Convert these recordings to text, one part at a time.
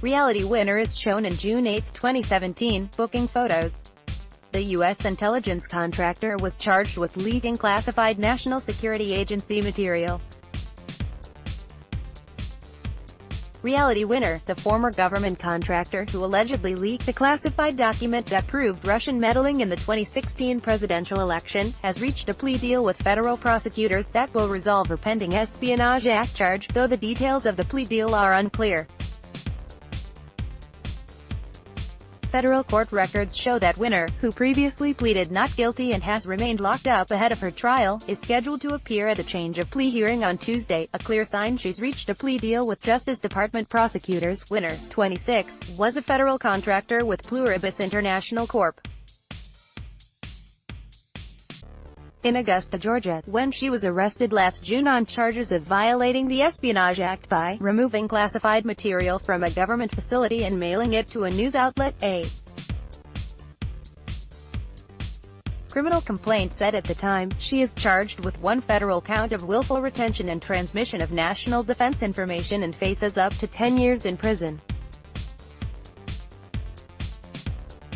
Reality winner is shown in June 8, 2017, booking photos. The U.S. intelligence contractor was charged with leaking classified National Security Agency material. Reality winner, the former government contractor who allegedly leaked a classified document that proved Russian meddling in the 2016 presidential election, has reached a plea deal with federal prosecutors that will resolve her pending Espionage Act charge, though the details of the plea deal are unclear. Federal court records show that winner, who previously pleaded not guilty and has remained locked up ahead of her trial, is scheduled to appear at a change of plea hearing on Tuesday, a clear sign she's reached a plea deal with Justice Department prosecutors. Winner, 26, was a federal contractor with Pluribus International Corp. in Augusta, Georgia, when she was arrested last June on charges of violating the Espionage Act by removing classified material from a government facility and mailing it to a news outlet. A criminal complaint said at the time, she is charged with one federal count of willful retention and transmission of national defense information and faces up to 10 years in prison.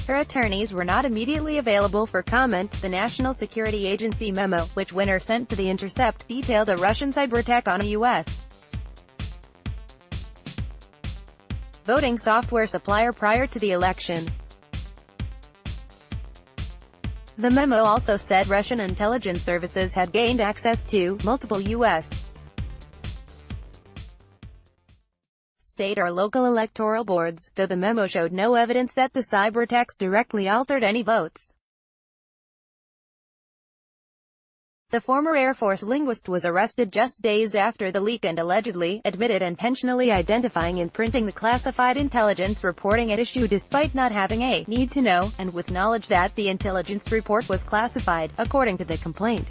Her attorneys were not immediately available for comment. The National Security Agency memo, which Winner sent to The Intercept, detailed a Russian cyberattack on a U.S. voting software supplier prior to the election. The memo also said Russian intelligence services had gained access to multiple U.S. state or local electoral boards, though the memo showed no evidence that the cyberattacks directly altered any votes. The former Air Force linguist was arrested just days after the leak and allegedly admitted intentionally identifying and printing the classified intelligence reporting at issue despite not having a need to know, and with knowledge that the intelligence report was classified, according to the complaint.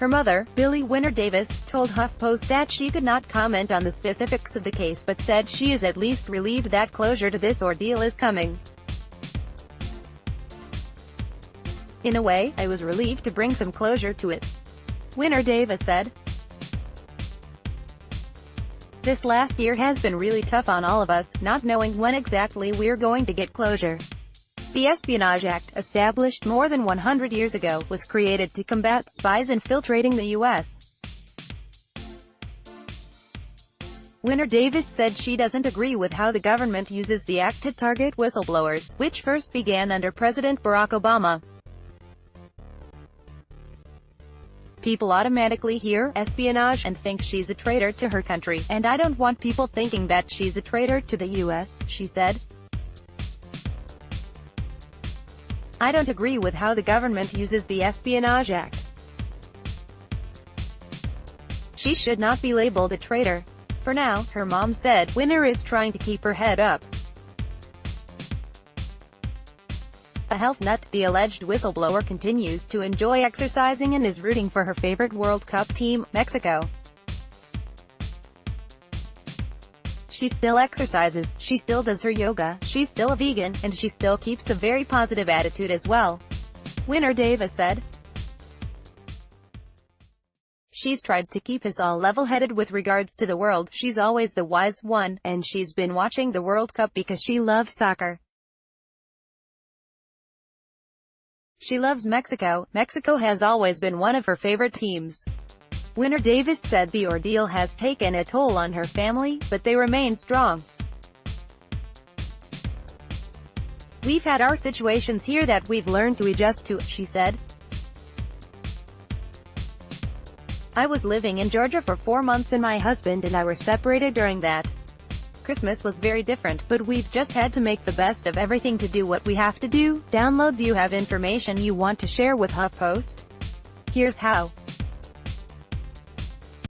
Her mother, Billie Winner Davis, told HuffPost that she could not comment on the specifics of the case but said she is at least relieved that closure to this ordeal is coming. In a way, I was relieved to bring some closure to it, Winner Davis said. This last year has been really tough on all of us, not knowing when exactly we're going to get closure. The Espionage Act, established more than 100 years ago, was created to combat spies infiltrating the U.S. Winner Davis said she doesn't agree with how the government uses the act to target whistleblowers, which first began under President Barack Obama. People automatically hear espionage and think she's a traitor to her country, and I don't want people thinking that she's a traitor to the U.S., she said. I don't agree with how the government uses the Espionage Act. She should not be labeled a traitor. For now, her mom said, Winner is trying to keep her head up. A health nut, the alleged whistleblower continues to enjoy exercising and is rooting for her favorite World Cup team, Mexico. She still exercises, she still does her yoga, she's still a vegan, and she still keeps a very positive attitude as well, Winner Davis said. She's tried to keep us all level-headed with regards to the world. She's always the wise one, and she's been watching the World Cup because she loves soccer. She loves Mexico. Mexico has always been one of her favorite teams. Winner Davis said the ordeal has taken a toll on her family, but they remain strong. We've had our situations here that we've learned to adjust to, she said. I was living in Georgia for 4 months and my husband and I were separated during that. Christmas was very different, but we've just had to make the best of everything to do what we have to do. Download. Do you have information you want to share with HuffPost? Here's how.